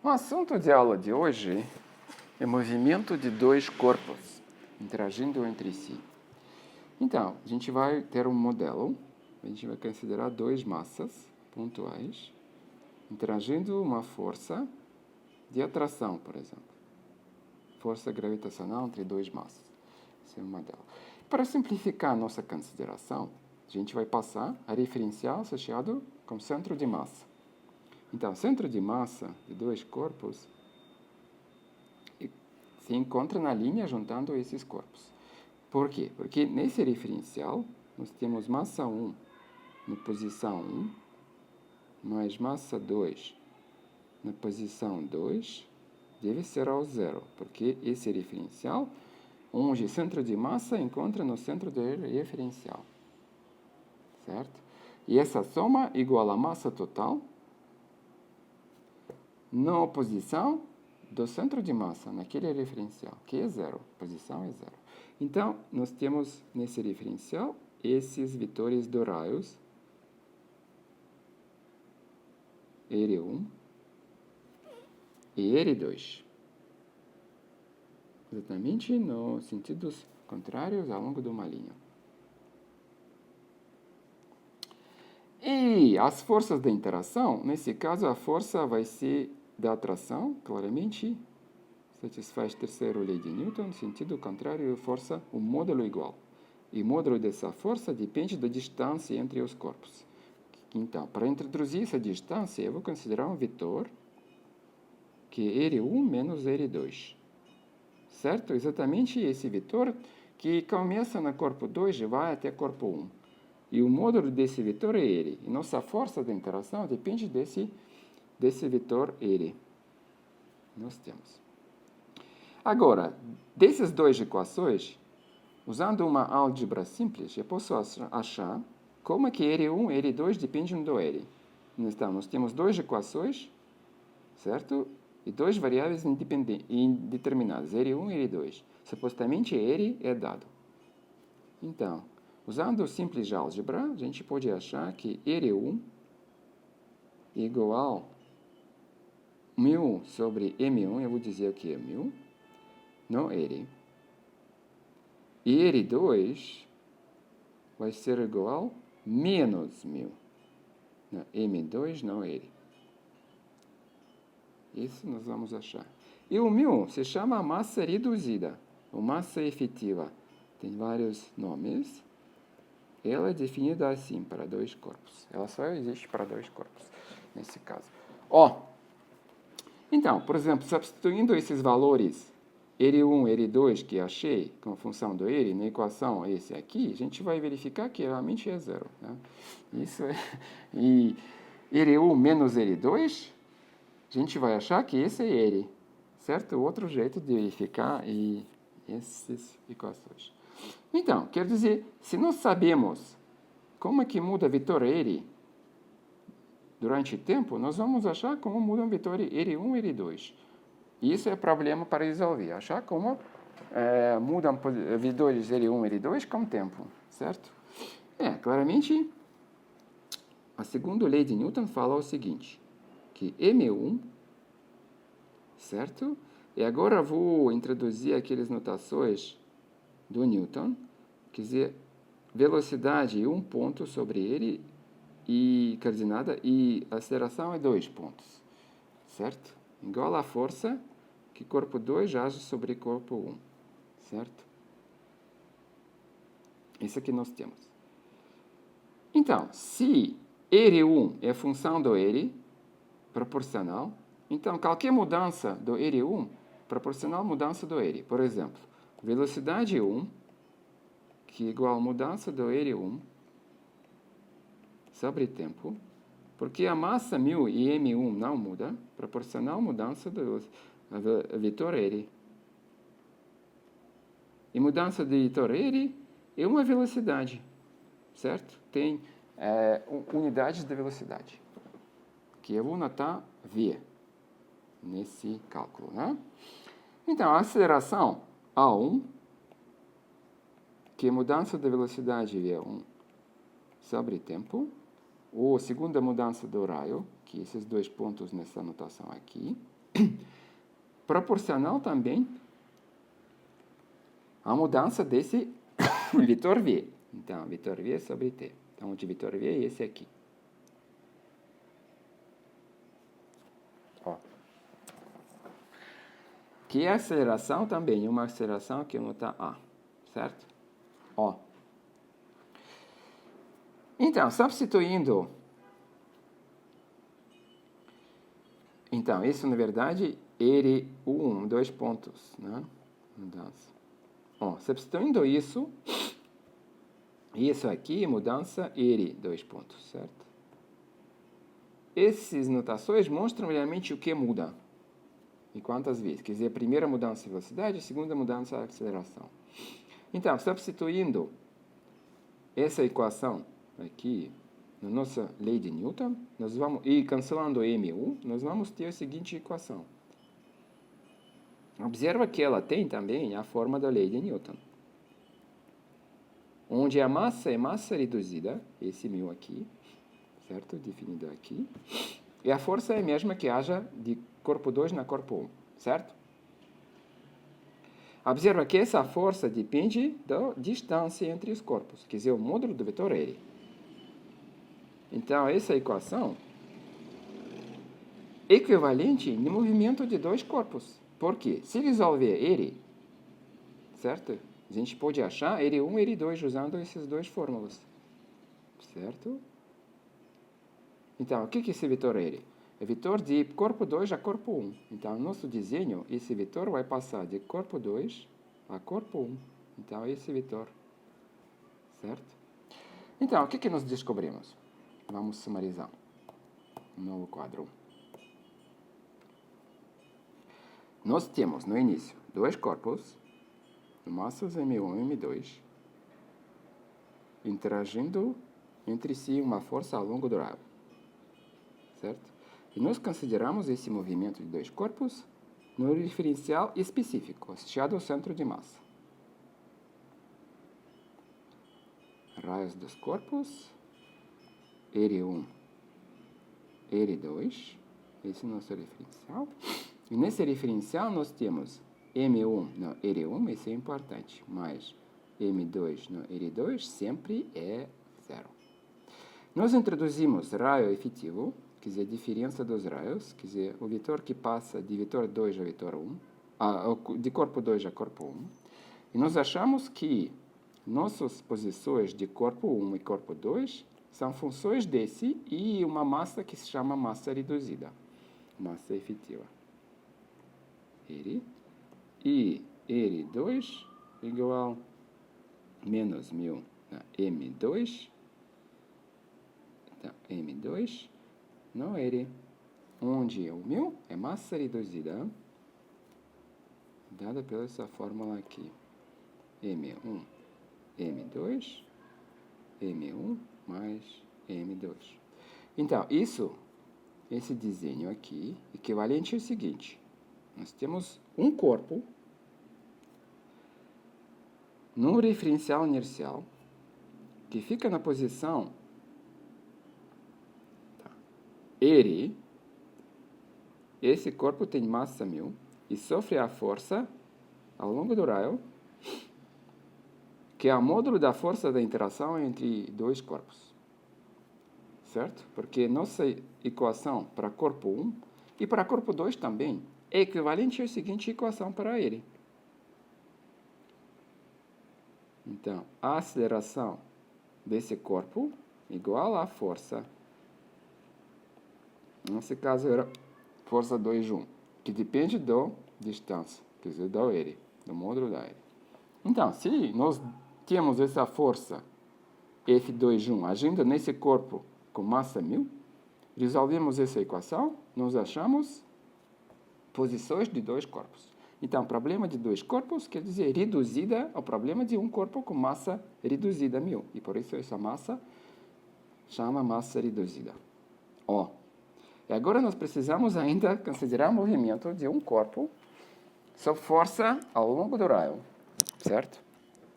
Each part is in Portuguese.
O assunto de aula de hoje é movimento de dois corpos interagindo entre si. Então, a gente vai ter um modelo, a gente vai considerar duas massas pontuais interagindo uma força de atração, por exemplo. Força gravitacional entre duas massas. Esse é o modelo. Para simplificar a nossa consideração, a gente vai passar a referencial associado com centro de massa. Então, centro de massa de dois corpos se encontra na linha juntando esses corpos. Por quê? Porque nesse referencial, nós temos massa 1 na posição 1, mais massa 2 na posição 2, deve ser ao zero, porque esse referencial, onde o centro de massa encontra no centro do referencial. Certo? E essa soma igual à massa total na oposição do centro de massa, naquele referencial, que é zero. Posição é zero. Então, nós temos nesse referencial esses vetores de raios R1 e R2. Exatamente nos sentidos contrários ao longo de uma linha. E as forças de interação, nesse caso, a força vai ser da atração, claramente, satisfaz a terceira lei de Newton, no sentido contrário, força, o módulo igual. E o módulo dessa força depende da distância entre os corpos. Então, para introduzir essa distância, eu vou considerar um vetor que é R1 menos R2. Certo? Exatamente esse vetor que começa no corpo 2 e vai até corpo 1. E o módulo desse vetor é R. E nossa força de interação depende desse vetor R. Nós temos. Agora, dessas duas equações, usando uma álgebra simples, eu posso achar como é que R1 e R2 dependem do R. Então, nós temos duas equações, certo? E duas variáveis indeterminadas, R1 e R2. Supostamente R é dado. Então, usando o simples álgebra, a gente pode achar que R1 é igual a μ sobre M1, eu vou dizer que é μ, no R. E R2 vai ser igual a menos μ, no M2 no R. Isso nós vamos achar. E o μ se chama massa reduzida, ou massa efetiva. Tem vários nomes. Ela é definida assim, para dois corpos. Ela só existe para dois corpos, nesse caso. Então, por exemplo, substituindo esses valores R1 e R2 que achei com a função do R na equação esse aqui, a gente vai verificar que realmente é zero. Né? Isso é. E R1 menos R2, a gente vai achar que esse é R. Certo? Outro jeito de verificar essas equações. Então, quer dizer, se nós sabemos como é que muda o vetor R durante o tempo, nós vamos achar como muda o vetor R1 e R2. E isso é problema para resolver. Achar como mudam vetores R1 e R2 com o tempo. Certo? Claramente, a segunda lei de Newton fala o seguinte, que M1, certo? E agora vou introduzir aquelas notações do Newton, quer dizer, velocidade é 1 ponto sobre ele e coordenada e aceleração é 2 pontos, certo? Igual à força que corpo 2 age sobre corpo 1, certo? Isso aqui nós temos. Então, se R1 é função do R, proporcional, então qualquer mudança do R1 proporcional à mudança do R. Por exemplo, velocidade 1, que é igual a mudança do R1 sobre tempo, porque a massa μ e M1 não muda, proporcional à mudança do vetor R. E mudança do vetor R é uma velocidade, certo? Tem unidades de velocidade, que eu vou notar V nesse cálculo, né? Então, a aceleração A1, que é mudança de velocidade V1 sobre tempo, ou segunda mudança do raio, aqui, esses 2 pontos nessa notação aqui, proporcional também à mudança desse vetor V. Então, vetor V sobre T. Então, o de vetor V é esse aqui. Ó. Que a aceleração também é uma aceleração que nota A, certo? Ó. Então, substituindo... Então, isso, na verdade, R1, 2 pontos, né? Mudança. Ó, substituindo isso aqui, mudança R, 2 pontos, certo? Essas notações mostram realmente o que muda. E quantas vezes? Quer dizer, a primeira mudança de velocidade, a segunda mudança de aceleração. Então, substituindo essa equação aqui na nossa lei de Newton, e cancelando M1, nós vamos ter a seguinte equação. Observa que ela tem também a forma da lei de Newton, onde a massa é massa reduzida, esse μ aqui, certo? Definido aqui. E a força é a mesma que haja de corpo 2 na corpo 1, certo? Observa que essa força depende da distância entre os corpos, quer dizer, o módulo do vetor R. Então, essa equação é equivalente no movimento de 2 corpos. Por quê? Se resolver R, certo? A gente pode achar R1 e R2 usando essas 2 fórmulas, certo? Então, o que é esse vetor R? É vetor de corpo 2 a corpo 1. Então, no nosso desenho, esse vetor vai passar de corpo 2 a corpo 1. Então, esse vetor, certo? Então, o que nós descobrimos? Vamos sumarizar. Um novo quadro. Nós temos, no início, 2 corpos, massas M1 e M2, interagindo entre si uma força ao longo do raio, certo? E nós consideramos esse movimento de 2 corpos no referencial específico, associado ao centro de massa. Raios dos corpos, R1, R2, esse é o nosso referencial. E nesse referencial nós temos M1 no R1, isso é importante, mas M2 no R2 sempre é 0. Nós introduzimos raio efetivo, quer dizer, a diferença dos raios, quer dizer, o vetor que passa de vetor 2 a vetor 1, de corpo 2 a corpo 1. E nós achamos que nossas posições de corpo 1 e corpo 2 são funções desse e uma massa que se chama massa reduzida, massa efetiva. R e R2 igual menos μ na M2, então, M2 no R, onde o μ é massa reduzida, dada pela essa fórmula aqui. M1, M2, M1 mais M2. Então, esse desenho aqui, equivalente ao seguinte. Nós temos um corpo num referencial inercial que fica na posição R. Esse corpo tem massa μ e sofre a força ao longo do raio, que é o módulo da força da interação entre 2 corpos. Certo? Porque nossa equação para corpo 1 e para corpo 2 também é equivalente à seguinte equação para ele. Então, a aceleração desse corpo igual à força, nesse caso era força 2, que depende da distância, quer dizer, da R, do módulo da R. Então, se nós temos essa força F2 agindo nesse corpo com massa μ, resolvemos essa equação, nós achamos posições de 2 corpos. Então, problema de 2 corpos quer dizer reduzida ao problema de um corpo com massa reduzida μ. E por isso essa massa chama massa reduzida. Ó. E agora nós precisamos ainda considerar o movimento de um corpo sob força ao longo do raio, certo?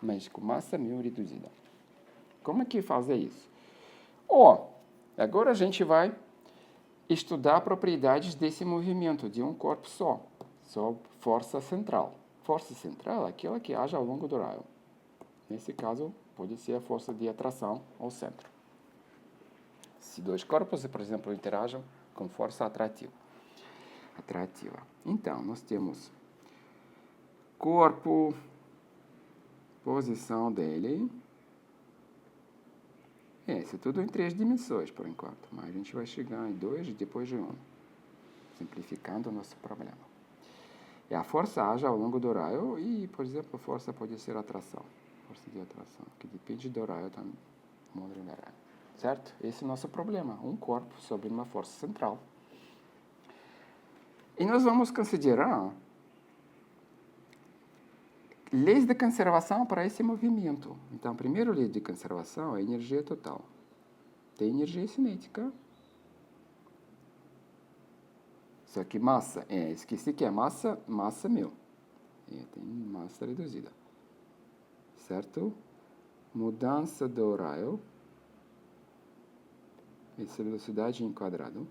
Mas com massa μ reduzida. Como é que fazer isso? Ó, agora a gente vai estudar propriedades desse movimento, de um corpo só força central. Força central é aquela que age ao longo do raio. Nesse caso, pode ser a força de atração ao centro. Se dois corpos, por exemplo, interagem com força atrativa. Então, nós temos corpo, posição dele. Isso é tudo em 3 dimensões, por enquanto. Mas a gente vai chegar em 2 e depois de 1. Simplificando o nosso problema. E a força age ao longo do raio e, por exemplo, a força pode ser atração. Força de atração, que depende do raio também. Certo? Esse é o nosso problema. Um corpo sobre uma força central. E nós vamos considerar leis de conservação para esse movimento. Então, a primeira lei de conservação é a energia total. Tem energia cinética. Só que massa, esqueci que é massa 1000. Tem massa reduzida. Certo? Mudança do raio. Essa é velocidade em quadrado.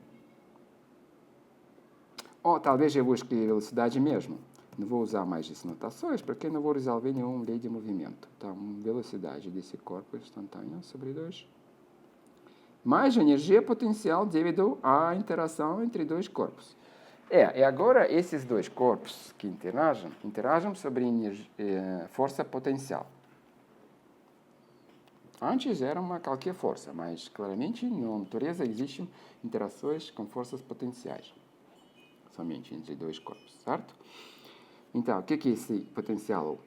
Ou talvez eu busque velocidade mesmo. Não vou usar mais as notações, porque não vou resolver nenhuma lei de movimento. Então, velocidade desse corpo instantâneo sobre 2. Mais energia potencial devido à interação entre dois corpos. E agora esses dois corpos que interagem sobre força potencial. Antes era qualquer força, mas claramente na natureza existem interações com forças potenciais. Somente entre dois corpos, certo? Então, o que é esse potencial?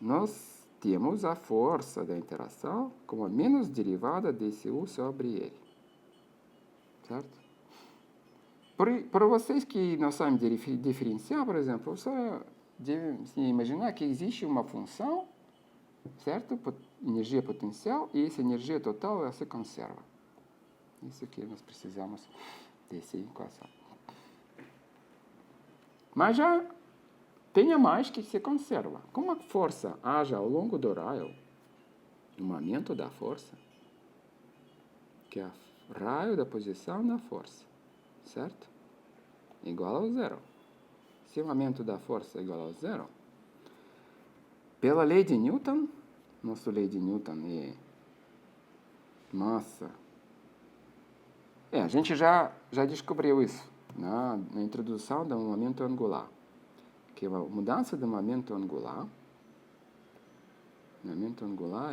Nós temos a força da interação como a menos derivada desse U sobre ele. Certo? Para vocês que não sabem diferenciar, por exemplo, só devem imaginar que existe uma função, certo? Energia potencial, e essa energia total ela se conserva. Isso que nós precisamos dessa equação. Mas já tenha mais que se conserva. Como a força age ao longo do raio, o momento da força, que é o raio da posição da força, certo? Igual ao zero. Se o momento da força é igual ao zero, pela lei de Newton, nossa lei de Newton é massa. A gente já descobriu isso na introdução do momento angular. Que a mudança do momento angular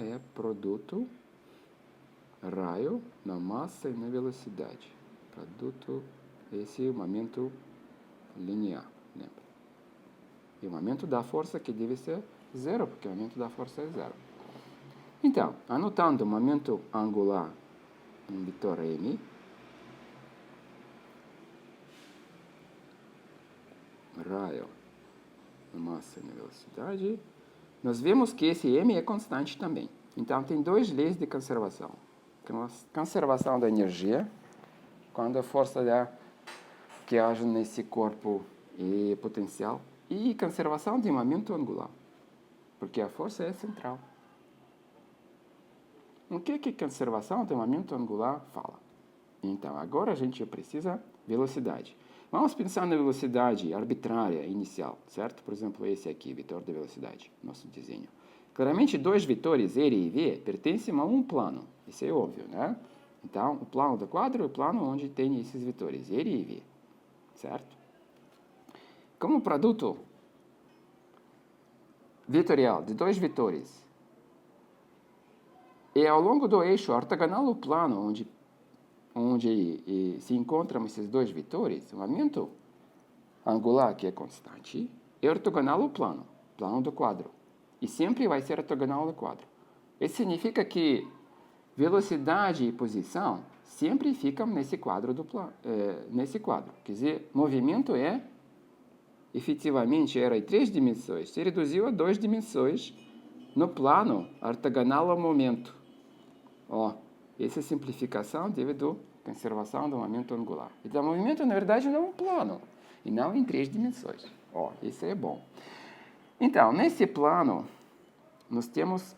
é produto raio na massa e na velocidade. Produto, esse é o momento linear, lembra? E o momento da força que deve ser zero, porque o momento da força é zero. Então, anotando o momento angular em vetor m, raio na massa e na velocidade, nós vemos que esse m é constante também. Então, tem 2 leis de conservação. Conservação da energia, quando a força que age nesse corpo é potencial, e conservação de momento angular, porque a força é central. O que conservação de momento angular fala? Então, agora a gente precisa velocidade. Vamos pensar na velocidade arbitrária inicial, certo? Por exemplo, esse aqui, vetor de velocidade, nosso desenho. Claramente, 2 vetores, R e V, pertencem a um plano. Isso é óbvio, né? Então, o plano do quadro é o plano onde tem esses vetores, R e V, certo? Como produto vetorial de 2 vetores, é ao longo do eixo ortogonal ao plano onde se encontram esses 2 vetores, o momento angular, que é constante, é ortogonal ao plano do quadro. E sempre vai ser ortogonal ao quadro. Isso significa que velocidade e posição sempre ficam nesse quadro nesse quadro. Quer dizer, movimento efetivamente era em 3 dimensões, se reduziu a 2 dimensões no plano ortogonal ao momento. Essa simplificação devido à conservação do momento angular. Então, o movimento, na verdade, não é um plano, e não em 3 dimensões. Isso é bom. Então, nesse plano, nós temos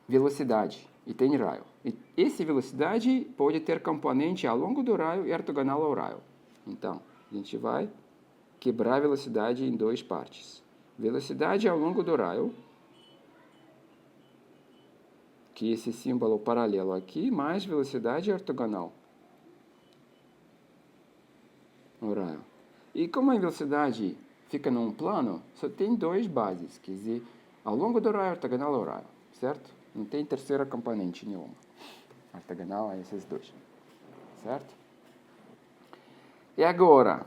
velocidade e tem raio. E essa velocidade pode ter componente ao longo do raio e ortogonal ao raio. Então, a gente vai quebrar a velocidade em duas partes. Velocidade ao longo do raio, que é esse símbolo paralelo aqui, mais velocidade ortogonal ao raio. E como a velocidade fica num plano, só tem duas bases, quer dizer, ao longo do raio, ortogonal ao raio, certo? Não tem terceira componente nenhuma. Ortogonal a esses dois, certo? E agora,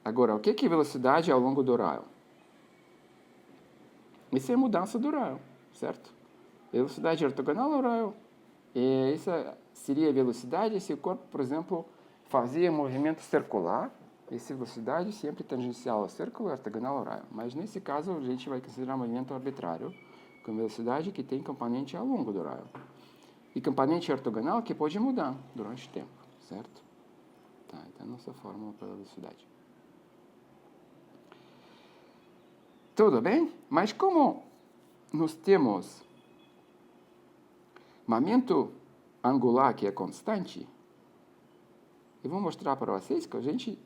o que é velocidade ao longo do raio? Isso é mudança do raio, certo? Velocidade ortogonal ao raio. E essa seria a velocidade se o corpo, por exemplo, fazia movimento circular. Essa velocidade sempre tangencial ao círculo, ortogonal ao raio. Mas nesse caso, a gente vai considerar movimento arbitrário, com velocidade que tem componente ao longo do raio. E componente ortogonal que pode mudar durante o tempo, certo? Tá, então nossa fórmula para a velocidade. Tudo bem? Mas como nós temos momento angular que é constante, eu vou mostrar para vocês que a gente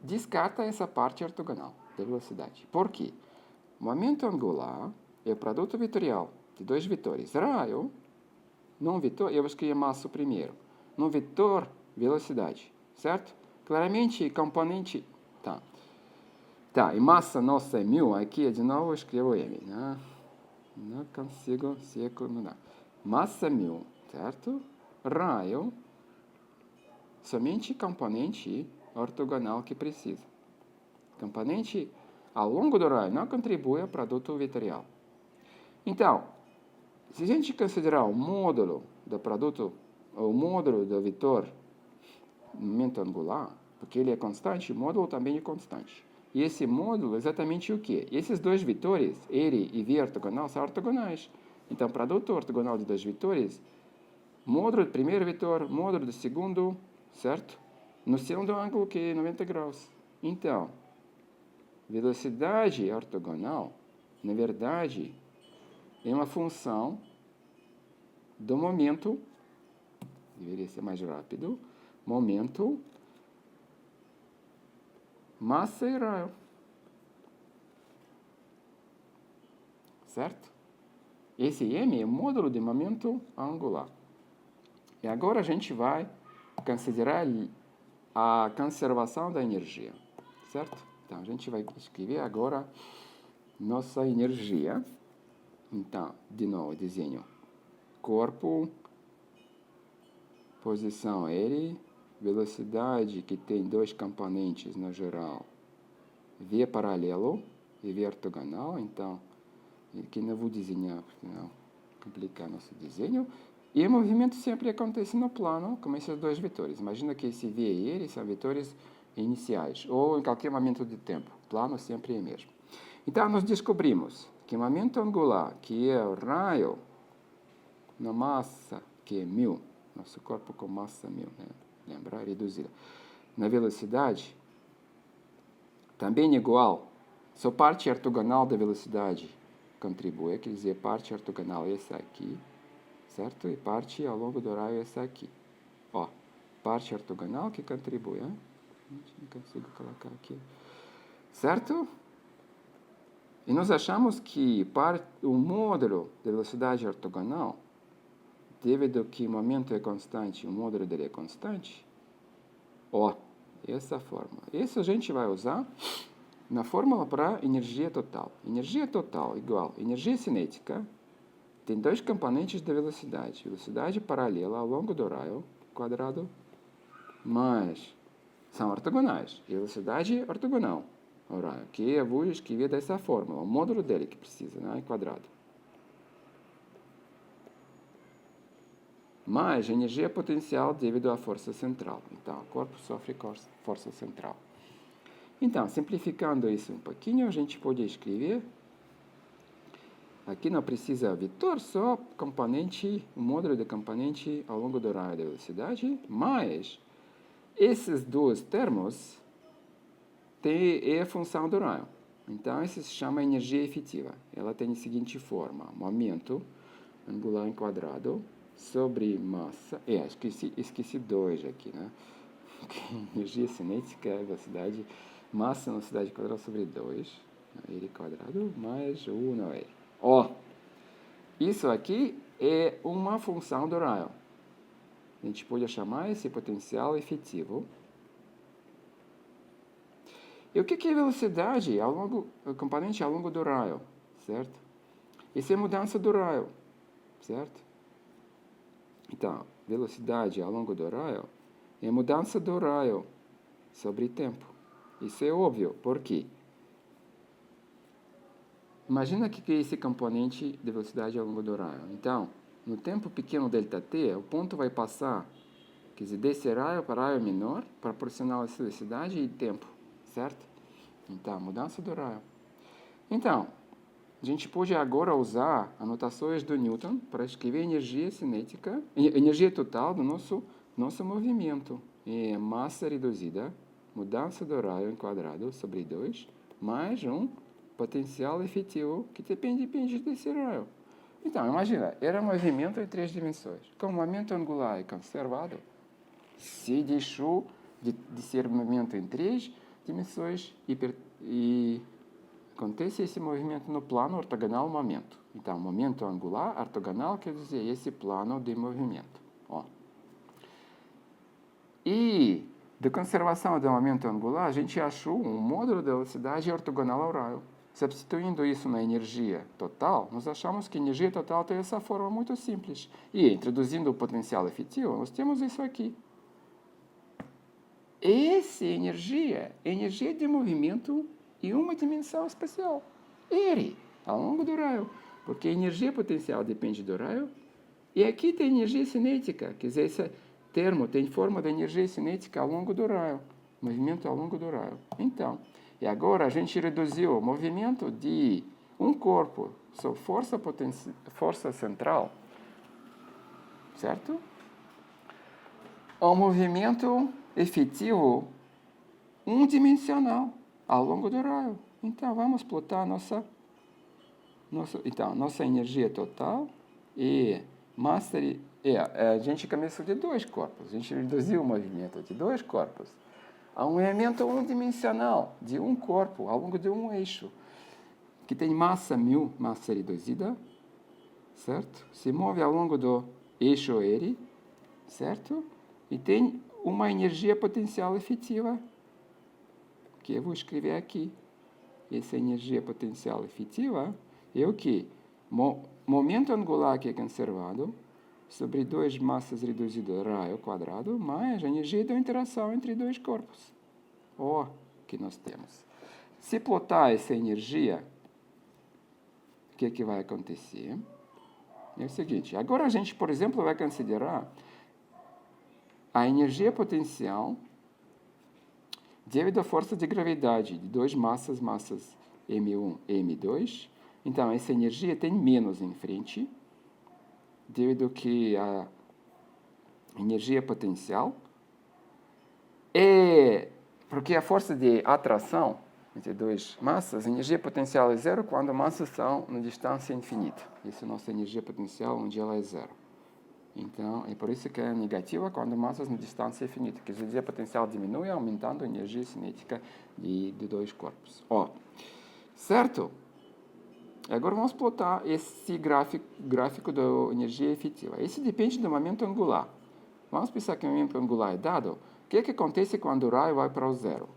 descarta essa parte ortogonal da velocidade. Por quê? O momento angular é o produto vetorial de dois vetores. Raio, num vetor, eu escrevi massa primeiro. Num vetor, velocidade, certo? Claramente, componente... Tá, e massa nossa é 1000, aqui de novo eu escrevo M, né? Não consigo se economizar. Massa 1000, certo? Raio, somente componente ortogonal que precisa. Componente ao longo do raio não contribui ao produto vetorial. Então, se a gente considerar o módulo do produto, o módulo do vetor momento angular, porque ele é constante, o módulo também é constante. E esse módulo é exatamente o quê? Esses dois vetores, ele e v ortogonal, são ortogonais. Então, produto ortogonal de dois vetores, módulo do primeiro vetor, módulo do segundo, certo? No segundo ângulo, que é 90 graus. Então, velocidade ortogonal, na verdade, é uma função do momento, deveria ser mais rápido, momento, massa e raio. Certo? Esse M é o módulo de momento angular. E agora a gente vai considerar a conservação da energia. Certo? Então, a gente vai escrever agora nossa energia. Então, de novo, desenho. Corpo, posição L, velocidade que tem dois componentes no geral, V paralelo e V ortogonal. Então, aqui não vou desenhar, porque não complicar nosso desenho. E o movimento sempre acontece no plano, como esses dois vetores. Imagina que esse V e ele são vetores iniciais, ou em qualquer momento de tempo. O plano sempre é o mesmo. Então, nós descobrimos que o momento angular, que é o raio na massa, que é 1000, nosso corpo com massa 1000, né? Lembrar, reduzida. Na velocidade, também igual, só parte ortogonal da velocidade contribui, quer dizer, parte ortogonal é essa aqui, certo? E parte ao longo do raio é essa aqui. Ó, parte ortogonal que contribui, hein? Não consigo colocar aqui. Certo? E nós achamos que o módulo de velocidade ortogonal, devido que o momento é constante, o módulo dele é constante, ó, essa forma. Isso a gente vai usar na fórmula para energia total. Energia total igual energia cinética, tem dois componentes da velocidade. Velocidade paralela ao longo do raio quadrado, mas são ortogonais. Velocidade ortogonal ao raio, que eu vou escrever dessa forma. O módulo dele que precisa, né, quadrado. Mais energia potencial devido à força central. Então, o corpo sofre força central. Então, simplificando isso um pouquinho, a gente pode escrever. Aqui não precisa vetor, só componente, o módulo de componente ao longo do raio da velocidade, mas esses dois termos é a função do raio. Então, isso se chama energia efetiva. Ela tem a seguinte forma: momento angular em quadrado sobre massa. Esqueci 2 aqui, né? Energia cinética é velocidade, massa na velocidade quadrada sobre 2, R quadrado, mais 1 na R. Ó, isso aqui é uma função do raio. A gente pode chamar esse potencial efetivo. E o que é velocidade o componente ao longo do raio, certo? Isso é mudança do raio, certo? Então, velocidade ao longo do raio é mudança do raio sobre tempo. Isso é óbvio, por quê? Imagina que é esse componente de velocidade ao longo do raio. Então, no tempo pequeno ΔT, o ponto vai passar, quer dizer, desse raio para raio menor, proporcional a essa velocidade e tempo, certo? Então, mudança do raio. Então, a gente pode agora usar anotações do Newton para escrever energia cinética, energia total do nosso movimento. É massa reduzida, mudança do raio em quadrado sobre 2, mais um potencial efetivo que depende desse raio. Então, imagina, era um movimento em 3 dimensões. Como o momento angular é conservado, se deixou de ser movimento em 3 dimensões e acontece esse movimento no plano ortogonal ao momento. Então, momento angular, ortogonal, quer dizer esse plano de movimento. Ó. E, de conservação do momento angular, a gente achou um módulo de velocidade ortogonal ao raio. Substituindo isso na energia total, nós achamos que a energia total tem essa forma muito simples. E, introduzindo o potencial efetivo, nós temos isso aqui. Essa energia é energia de movimento em uma dimensão espacial. R, ao longo do raio. Porque a energia potencial depende do raio. E aqui tem energia cinética. Quer dizer, esse termo tem forma de energia cinética ao longo do raio. Movimento ao longo do raio. Então, e agora a gente reduziu o movimento de um corpo sob força central, certo? Ao movimento efetivo unidimensional ao longo do raio. Então, vamos plotar nossa energia total e massa. A gente começou de 2 corpos. A gente reduziu o movimento de 2 corpos a um movimento unidimensional de um corpo ao longo de um eixo, que tem massa μ, massa reduzida, certo? Se move ao longo do eixo R, certo? E tem uma energia potencial efetiva, que eu vou escrever aqui. Essa energia potencial efetiva é o que? Momento angular que é conservado sobre 2 massas reduzidas raio quadrado, mais a energia da interação entre 2 corpos. Ó, que nós temos. Se plotar essa energia, o que vai acontecer? É o seguinte, agora a gente, por exemplo, vai considerar a energia potencial devido à força de gravidade de 2 massas M1 e M2. Então, essa energia tem menos em frente, devido que a energia potencial é porque a força de atração entre 2 massas, a energia potencial é 0 quando as massas são na distância infinita. Essa é a nossa energia potencial, onde ela é 0. Então, é por isso que é negativa quando massas na distância infinita. Quer dizer, a potencial diminui, aumentando a energia cinética de 2 corpos. Ó, certo? Agora vamos plotar esse gráfico da energia efetiva. Esse depende do momento angular. Vamos pensar que o momento angular é dado. O que acontece quando o raio vai para o 0?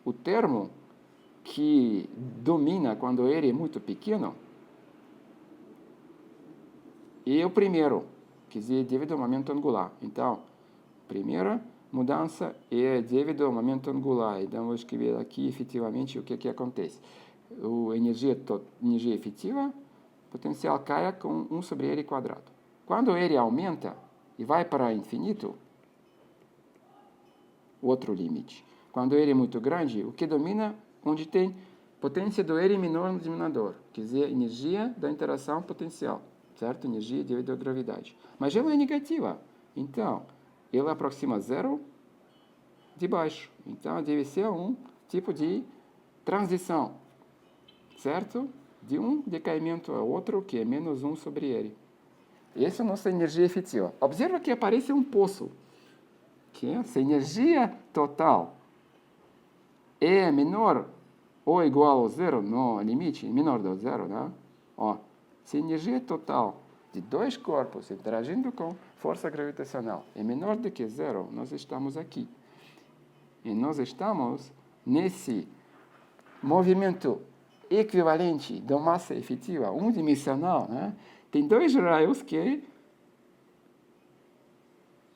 O termo que domina quando ele é muito pequeno é o primeiro, quer dizer, devido ao momento angular. Então, primeira mudança é devido ao momento angular. Então, vou escrever aqui efetivamente o que acontece. A energia efetiva, potencial cai com 1 sobre R quadrado. Quando R aumenta e vai para infinito, outro limite. Quando R é muito grande, o que domina, onde tem potência do R menor no denominador, quer dizer, energia da interação potencial, certo? Energia devido à gravidade. Mas ela é negativa, então, ela aproxima zero de baixo. Então, deve ser um tipo de transição, certo? De um decaimento a outro, que é menos 1 sobre R. Essa é a nossa energia efetiva. Observa que aparece um poço. Que se a energia total é menor ou igual a zero no limite, menor do zero, né? Ó, se a energia total de dois corpos interagindo com força gravitacional é menor do que zero, nós estamos aqui. E nós estamos nesse movimento equivalente da massa efetiva, unidimensional, né? Tem dois raios que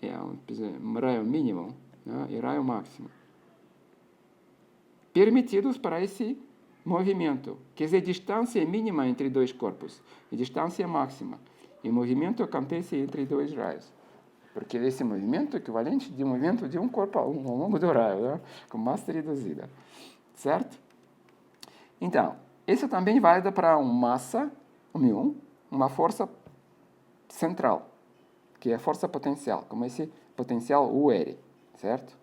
é um raio mínimo, né? E raio máximo, permitidos para esse movimento. Quer dizer, distância mínima entre dois corpos e distância máxima. E o movimento acontece entre dois raios. Porque esse movimento é equivalente ao movimento de um corpo ao longo do raio, né? Com massa reduzida. Certo? Então, isso também vale para uma massa, uma força central, que é a força potencial, como esse potencial UR, certo?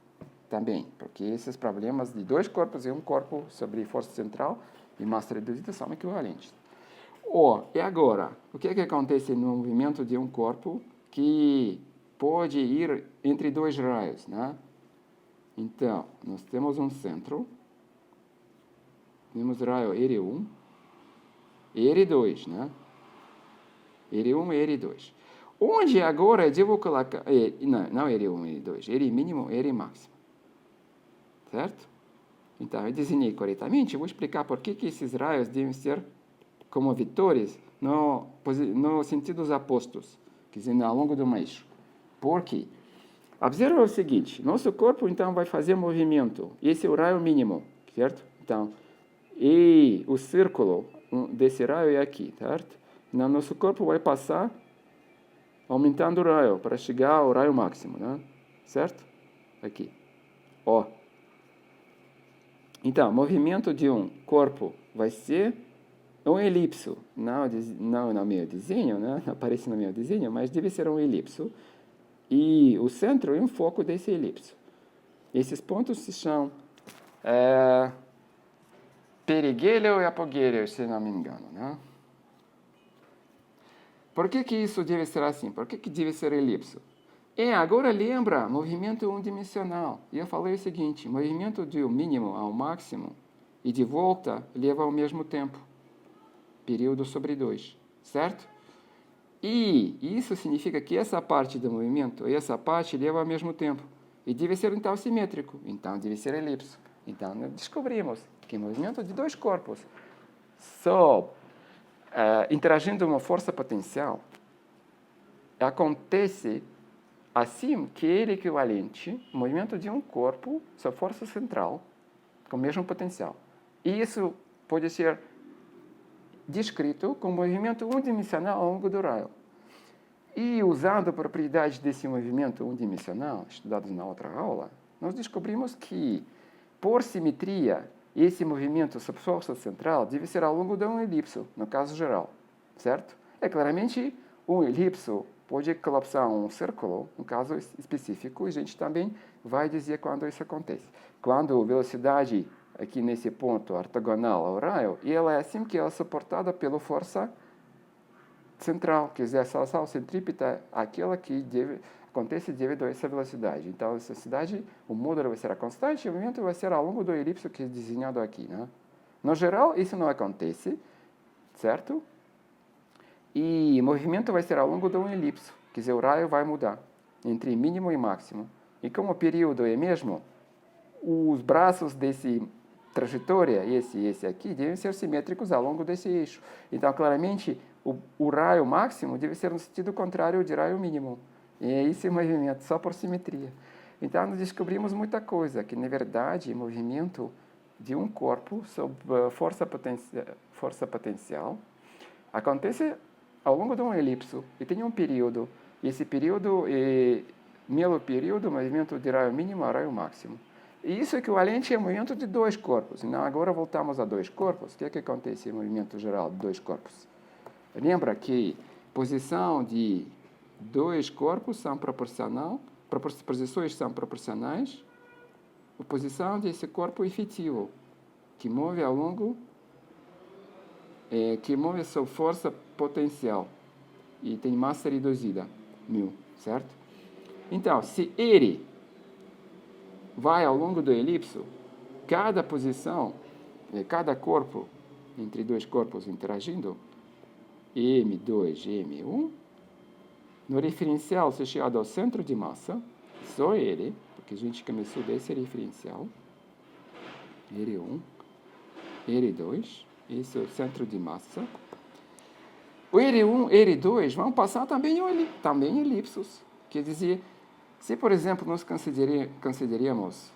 Também, porque esses problemas de dois corpos e um corpo sobre força central e massa reduzida são equivalentes. E agora, o que acontece no movimento de um corpo que pode ir entre dois raios, né? Então, nós temos um centro, temos raio R1 e R2, né? R1 e R2. Onde agora eu devo colocar... Não R1 e R2, R mínimo e R máximo. Certo? Então, eu desenhei corretamente. Eu vou explicar por que esses raios devem ser como vetores no sentidos opostos, quer dizer, ao longo do eixo. Por quê? Observa o seguinte, nosso corpo, então, vai fazer movimento. Esse é o raio mínimo, certo? Então, e o círculo desse raio é aqui, certo? Então, nosso corpo vai passar aumentando o raio para chegar ao raio máximo, né? Certo? Aqui. Então, o movimento de um corpo vai ser um elipso. Não no meu desenho, né? Não aparece no meu desenho, mas deve ser um elipso. E o centro é um foco desse elipso. Esses pontos se chamam perighelio e apoghelio, se não me engano, né? Por que isso deve ser assim? Por que deve ser elipso? Agora lembra, movimento unidimensional. E eu falei o seguinte, movimento do mínimo ao máximo e de volta leva ao mesmo tempo. Período sobre 2, certo? E isso significa que essa parte do movimento e essa parte leva ao mesmo tempo. E deve ser então simétrico, então deve ser elipso. Então descobrimos que o movimento de dois corpos só interagindo uma força potencial acontece assim que ele é equivalente ao movimento de um corpo sob força central com o mesmo potencial. E isso pode ser descrito como movimento unidimensional ao longo do raio. E usando a propriedade desse movimento unidimensional, estudados na outra aula, nós descobrimos que, por simetria, esse movimento sob força central deve ser ao longo de um elipso, no caso geral, certo? Claramente, um elipso pode colapsar um círculo, no caso específico, e a gente também vai dizer quando isso acontece. Quando a velocidade aqui nesse ponto ortogonal ao raio, e ela é assim que ela é suportada pela força central, quer dizer, a ação centrípeta é aquela que acontece devido a essa velocidade. Então, essa velocidade, o módulo vai ser a constante e o movimento vai ser ao longo do elipso que é desenhado aqui, né? No geral, isso não acontece, certo? E o movimento vai ser ao longo de um elipso, quer dizer, o raio vai mudar entre mínimo e máximo. E como o período é mesmo, os braços desse trajetória, esse e esse aqui, devem ser simétricos ao longo desse eixo. Então, claramente, o raio máximo deve ser no sentido contrário de raio mínimo. E é esse movimento, só por simetria. Então, nós descobrimos muita coisa, que, na verdade, o movimento de um corpo sob força potencial acontece ao longo de um elipso e tem um período. E esse período é meio período, movimento de raio mínimo a raio máximo. E isso é equivalente ao movimento de dois corpos. Então, agora voltamos a dois corpos. O que acontece no movimento geral de dois corpos? Lembra que posição de dois corpos são posições são proporcionais à posição desse corpo efetivo, que move sob força potencial. e tem massa reduzida, μ, certo? Então, se ele vai ao longo do elipso, cada posição, cada corpo, entre dois corpos interagindo, M2 e M1, no referencial associado ao centro de massa, só ele, porque a gente começou desse referencial, L1, L2, esse é o centro de massa. O L1 e L2 vão passar também elipsos. Quer dizer, se, por exemplo, nós consideramos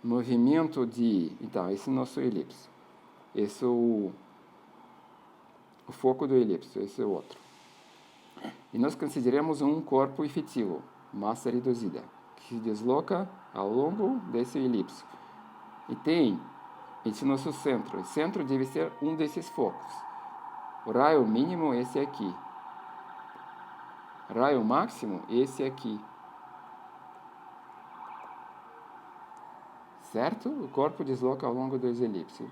movimento de... Então, esse é o nosso elipso. Esse é o foco do elipso, esse é o outro. E nós consideramos um corpo efetivo, massa reduzida, que se desloca ao longo desse elipso. E tem esse nosso centro. O centro deve ser um desses focos. O raio mínimo, esse aqui. Raio máximo, esse aqui. Certo? O corpo desloca ao longo do elipso,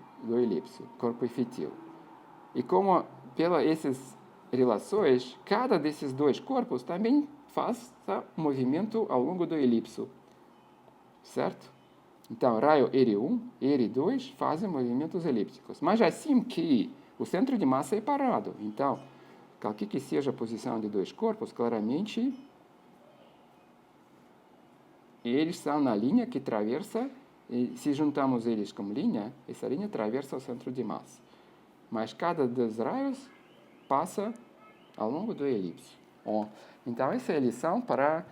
corpo efetivo. E como, pelas essas relações, cada desses dois corpos também faz movimento ao longo do elipso. Certo? Então, raio L1 e L2 fazem movimentos elípticos. Mas assim que o centro de massa é parado. Então, qualquer que seja a posição de dois corpos, claramente, eles são na linha que atravessa, e se juntamos eles como linha, essa linha atravessa o centro de massa. Mas cada dos raios passa ao longo do elipse. Então, essa é a lição para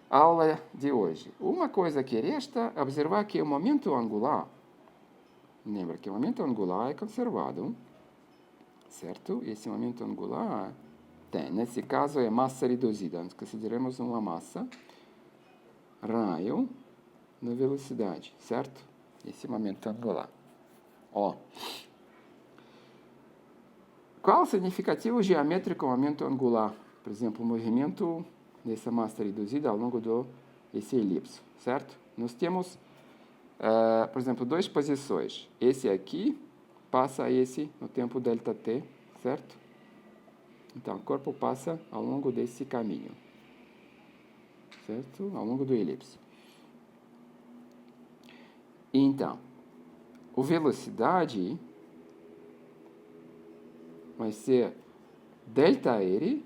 a aula de hoje. Uma coisa que resta é observar que o momento angular, lembra que o momento angular é conservado, certo? Esse momento angular nesse caso, é massa reduzida. Nós consideramos uma massa, raio, na velocidade, certo? Esse momento angular. Qual o significativo geométrico do momento angular? Por exemplo, o movimento dessa massa reduzida ao longo desse elipso, certo? Nós temos, por exemplo, duas posições. Esse aqui passa esse no tempo ΔT, certo? Então, o corpo passa ao longo desse caminho, certo? Ao longo do elipse. Então, a velocidade vai ser ΔL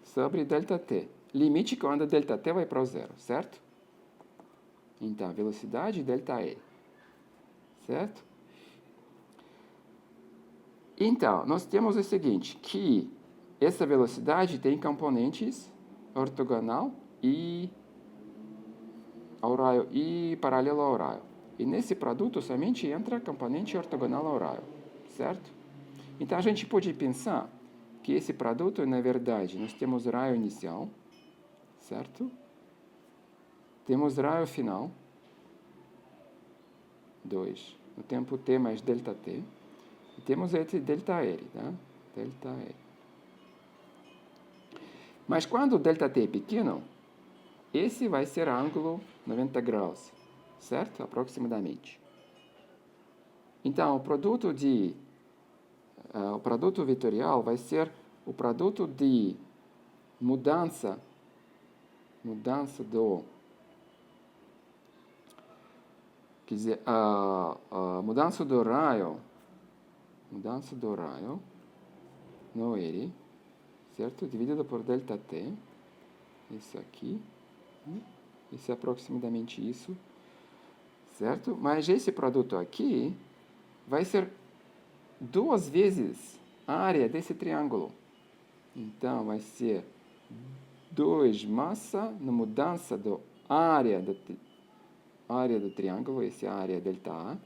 sobre ΔT. Limite quando ΔT vai para o zero, certo? Então, velocidade ΔL, certo? Então, nós temos o seguinte, que essa velocidade tem componentes ortogonal e ao raio e paralelo ao raio. E nesse produto somente entra componente ortogonal ao raio, certo? Então, a gente pode pensar que esse produto, na verdade, nós temos raio inicial, certo? Temos raio final, 2, no tempo t mais ΔT. E temos esse ΔL, tá? ΔL. Mas quando o ΔT é pequeno, esse vai ser ângulo 90 graus, certo? Aproximadamente. Então, o produto vetorial vai ser o produto de mudança do, quer dizer, a mudança do raio no L, certo? Dividido por ΔT, isso aqui, isso é aproximadamente isso, certo? Mas esse produto aqui vai ser 2 vezes a área desse triângulo. Então, vai ser 2 massa na mudança da área do triângulo, essa é a área ΔA,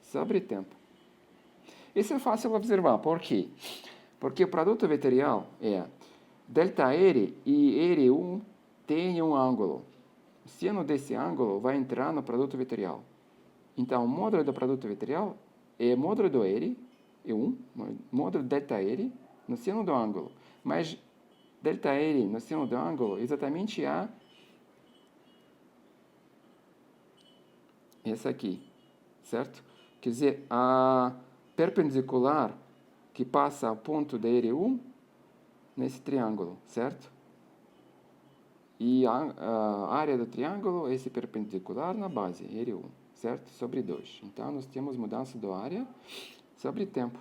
sobre tempo. Isso é fácil observar. Por quê? Porque o produto vetorial é ΔL e L1 tem um ângulo. O seno desse ângulo vai entrar no produto vetorial. Então, o módulo do produto vetorial é o módulo do L, E1, módulo ΔL, no seno do ângulo. Mas ΔL no seno do ângulo exatamente é essa aqui, certo? Quer dizer, a perpendicular que passa ao ponto da R1 nesse triângulo, certo? E a área do triângulo é esse perpendicular na base, R1, certo? Sobre 2. Então, nós temos mudança da área sobre tempo.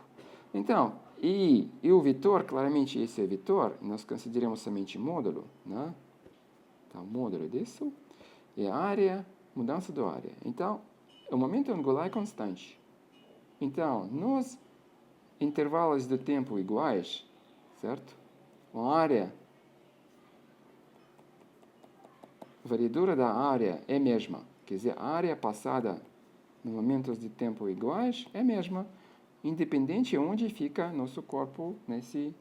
Então, e o vetor, claramente esse é vetor, nós consideramos somente módulo, né? Então, módulo disso é a área, mudança da área. Então, o momento angular é constante. Então, nos intervalos de tempo iguais, certo? A área, a variedura da área é a mesma. Quer dizer, a área passada nos momentos de tempo iguais é a mesma, independente de onde fica nosso corpo nesse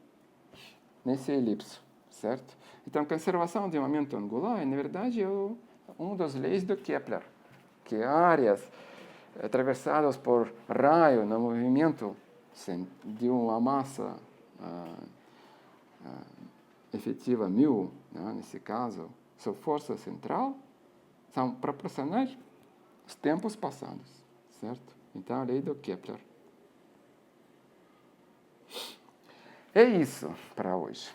elipse, certo? Então, conservação de momento angular, na verdade, é uma das leis do Kepler, que áreas atravessadas por raio no movimento de uma massa efetiva μ, né, nesse caso, sua força central, são proporcionais aos tempos passados, certo? Então, a lei do Kepler. É isso para hoje.